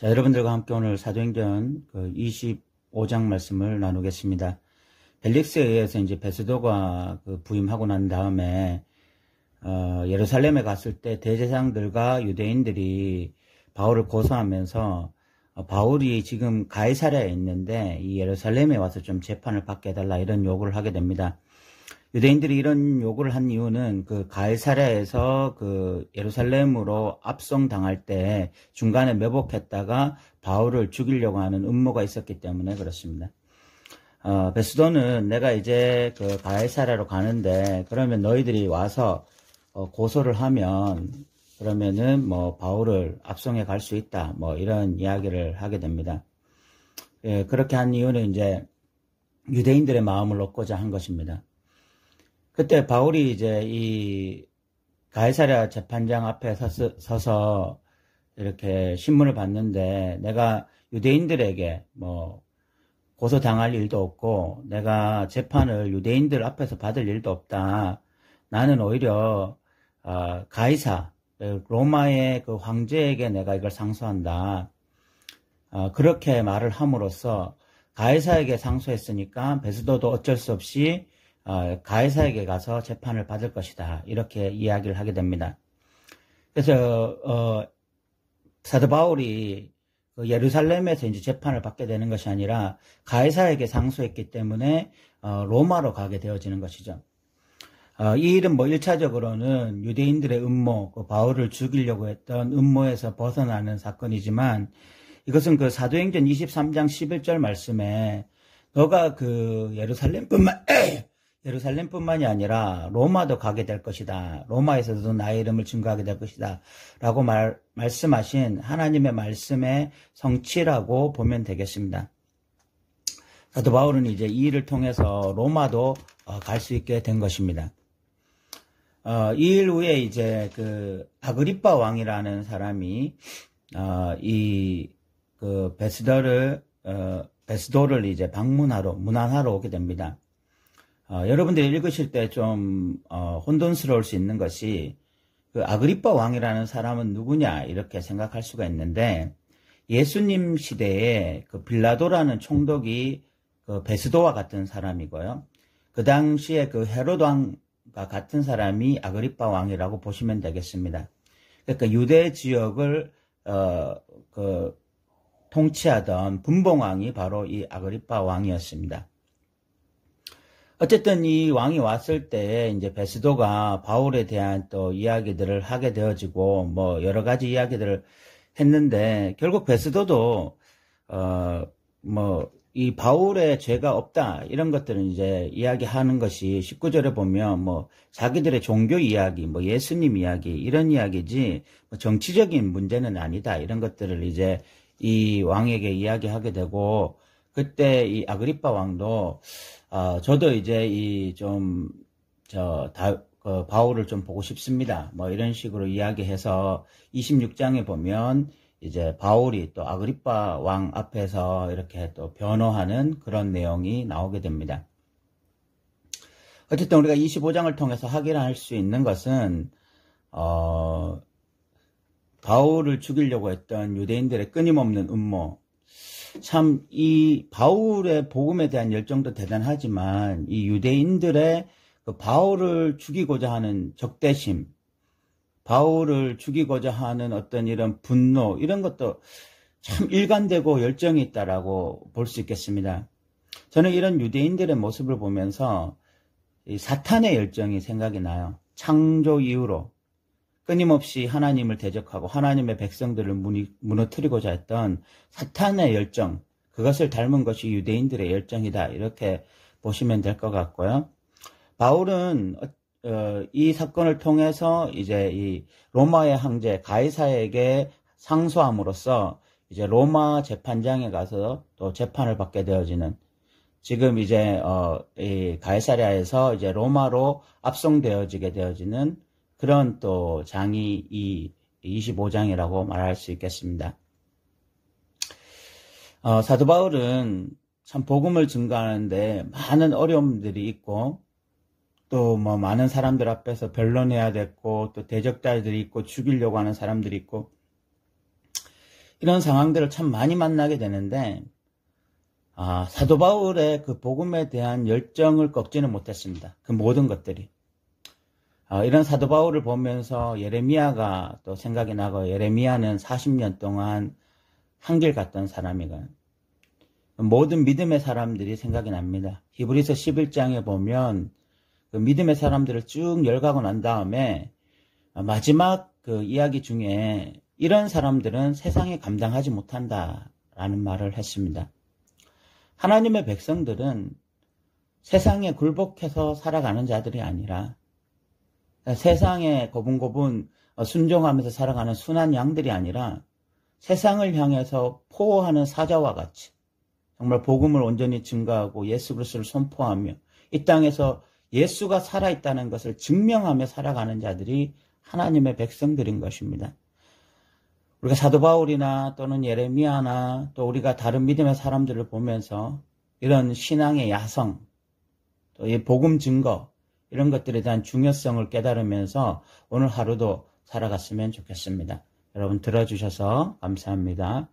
자, 여러분들과 함께 오늘 사도행전 25장 말씀을 나누겠습니다. 벨릭스에 의해서 이제 베스도가 부임하고 난 다음에 예루살렘에 갔을 때 대제사장들과 유대인들이 바울을 고소하면서 바울이 지금 가이사랴에 있는데 이 예루살렘에 와서 좀 재판을 받게 해달라 이런 요구를 하게 됩니다. 유대인들이 이런 요구를 한 이유는 가이사랴에서 예루살렘으로 압송당할 때 중간에 매복했다가 바울을 죽이려고 하는 음모가 있었기 때문에 그렇습니다. 베스도는 내가 이제 가이사랴로 가는데 그러면 너희들이 와서 고소를 하면 그러면은 바울을 압송해 갈 수 있다 이런 이야기를 하게 됩니다. 예, 그렇게 한 이유는 이제 유대인들의 마음을 얻고자 한 것입니다. 그때 바울이 이제 이 가이사랴 재판장 앞에 서서 이렇게 신문을 봤는데 내가 유대인들에게 고소당할 일도 없고 내가 재판을 유대인들 앞에서 받을 일도 없다. 나는 오히려 가이사 로마의 황제에게 내가 이걸 상소한다. 그렇게 말을 함으로써 가이사에게 상소했으니까 베스도도 어쩔 수 없이 가이사에게 가서 재판을 받을 것이다. 이렇게 이야기를 하게 됩니다. 그래서 사도 바울이 예루살렘에서 이제 재판을 받게 되는 것이 아니라 가이사에게 상소했기 때문에 로마로 가게 되어지는 것이죠. 이 일은 1차적으로는 유대인들의 음모, 바울을 죽이려고 했던 음모에서 벗어나는 사건이지만 이것은 사도행전 23장 11절 말씀에 너가 예루살렘뿐만이 아니라 로마도 가게 될 것이다. 로마에서도 나의 이름을 증거하게 될 것이다. 라고 말씀하신 하나님의 말씀의 성취라고 보면 되겠습니다. 사도 바울은 이제 이 일을 통해서 로마도 갈 수 있게 된 것입니다. 이 일 후에 이제 아그리빠 왕이라는 사람이 베스도를 이제 문안하러 오게 됩니다. 여러분들이 읽으실 때 좀 혼돈스러울 수 있는 것이 아그리빠 왕이라는 사람은 누구냐 이렇게 생각할 수가 있는데 예수님 시대에 빌라도라는 총독이 베스도와 같은 사람이고요. 그 당시에 헤롯 왕과 같은 사람이 아그리빠 왕이라고 보시면 되겠습니다. 그러니까 유대 지역을 통치하던 분봉왕이 바로 이 아그리빠 왕이었습니다. 어쨌든 이 왕이 왔을 때 이제 베스도가 바울에 대한 또 이야기들을 하게 되어지고 여러 가지 이야기들을 했는데 결국 베스도도 이 바울의 죄가 없다 이런 것들은 이제 이야기하는 것이 19절에 보면 자기들의 종교 이야기, 예수님 이야기 이런 이야기지 정치적인 문제는 아니다 이런 것들을 이제 이 왕에게 이야기하게 되고 그때 이 아그리빠 왕도 저도 이제 바울을 좀 보고 싶습니다. 이런 식으로 이야기해서 26장에 보면 이제 바울이 또 아그리빠 왕 앞에서 이렇게 또 변호하는 그런 내용이 나오게 됩니다. 어쨌든 우리가 25장을 통해서 확인할 수 있는 것은, 바울을 죽이려고 했던 유대인들의 끊임없는 음모, 참 이 바울의 복음에 대한 열정도 대단하지만 이 유대인들의 바울을 죽이고자 하는 적대심, 바울을 죽이고자 하는 어떤 이런 분노 이런 것도 참 일관되고 열정이 있다라고 볼 수 있겠습니다. 저는 이런 유대인들의 모습을 보면서 이 사탄의 열정이 생각이 나요. 창조 이후로 끊임없이 하나님을 대적하고 하나님의 백성들을 무너뜨리고자 했던 사탄의 열정, 그것을 닮은 것이 유대인들의 열정이다 이렇게 보시면 될 것 같고요. 바울은 이 사건을 통해서 이제 이 로마의 황제 가이사에게 상소함으로써 이제 로마 재판장에 가서 또 재판을 받게 되어지는, 지금 이제 이 가이사랴에서 이제 로마로 압송되어지게 되어지는 그런 또 장이 이 25장이라고 말할 수 있겠습니다. 사도 바울은 참 복음을 증거하는데 많은 어려움들이 있고 또 많은 사람들 앞에서 변론해야 됐고 또 대적자들이 있고 죽이려고 하는 사람들이 있고 이런 상황들을 참 많이 만나게 되는데, 사도 바울의 그 복음에 대한 열정을 꺾지는 못했습니다. 그 모든 것들이. 이런 사도 바울을 보면서 예레미야가 또 생각이 나고, 예레미야는 40년 동안 한길 갔던 사람이고, 모든 믿음의 사람들이 생각이 납니다. 히브리서 11장에 보면 그 믿음의 사람들을 쭉 열가고 난 다음에 마지막 그 이야기 중에 이런 사람들은 세상에 감당하지 못한다라는 말을 했습니다. 하나님의 백성들은 세상에 굴복해서 살아가는 자들이 아니라 세상에 고분고분 순종하면서 살아가는 순한 양들이 아니라 세상을 향해서 포효하는 사자와 같이 정말 복음을 온전히 증거하고 예수 그리스도를 선포하며 이 땅에서 예수가 살아있다는 것을 증명하며 살아가는 자들이 하나님의 백성들인 것입니다. 우리가 사도 바울이나 또는 예레미야나 또 우리가 다른 믿음의 사람들을 보면서 이런 신앙의 야성, 또 이 복음 증거 이런 것들에 대한 중요성을 깨달으면서 오늘 하루도 살아갔으면 좋겠습니다. 여러분 들어주셔서 감사합니다.